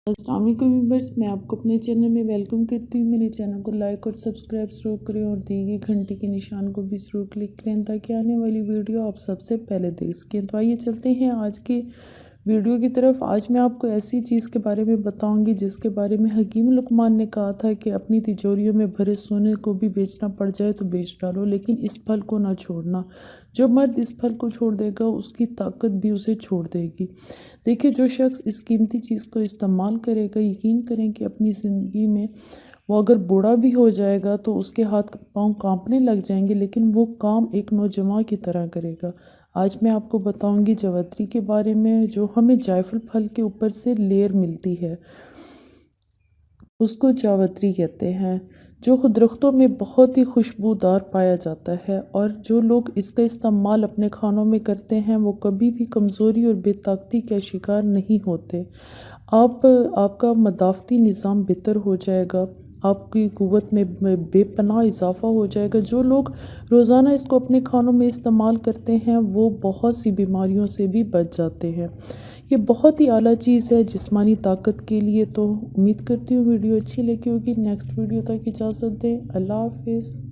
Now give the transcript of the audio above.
अस्सलाम वालेकुम व्यूअर्स, मैं आपको अपने चैनल में वेलकम करती हूँ। मेरे चैनल को लाइक और सब्सक्राइब ज़रूर करें और दिए गए घंटे के निशान को भी ज़रूर क्लिक करें ताकि आने वाली वीडियो आप सबसे पहले देख सकें। तो आइए चलते हैं आज के वीडियो की तरफ। आज मैं आपको ऐसी चीज़ के बारे में बताऊंगी जिसके बारे में हकीम लुकमान ने कहा था कि अपनी तिजोरियों में भरे सोने को भी बेचना पड़ जाए तो बेच डालो, लेकिन इस फल को ना छोड़ना। जो मर्द इस फल को छोड़ देगा उसकी ताकत भी उसे छोड़ देगी। देखिए, जो शख्स इस कीमती चीज़ को इस्तेमाल करेगा, यकीन करें कि अपनी ज़िंदगी में वो अगर बूढ़ा भी हो जाएगा तो उसके हाथ पाँव कांपने लग जाएंगे, लेकिन वो काम एक नौजवान की तरह करेगा। आज मैं आपको बताऊंगी जावित्री के बारे में, जो हमें जायफल फल के ऊपर से लेयर मिलती है, उसको जावित्री कहते हैं, जो दरख्तों में बहुत ही खुशबूदार पाया जाता है। और जो लोग इसका इस्तेमाल अपने खानों में करते हैं वो कभी भी कमज़ोरी और बेताकती का शिकार नहीं होते। आपका मदाफ़ती निज़ाम बेहतर हो जाएगा, आपकी क़ुव्वत में बेपनाह इजाफ़ा हो जाएगा। जो लोग रोज़ाना इसको अपने खानों में इस्तेमाल करते हैं वो बहुत सी बीमारियों से भी बच जाते हैं। ये बहुत ही आला चीज़ है जिस्मानी ताकत के लिए। तो उम्मीद करती हूँ वीडियो अच्छी लगी होगी। नेक्स्ट वीडियो तक इजाज़त दें। अल्लाह हाफ़िज़।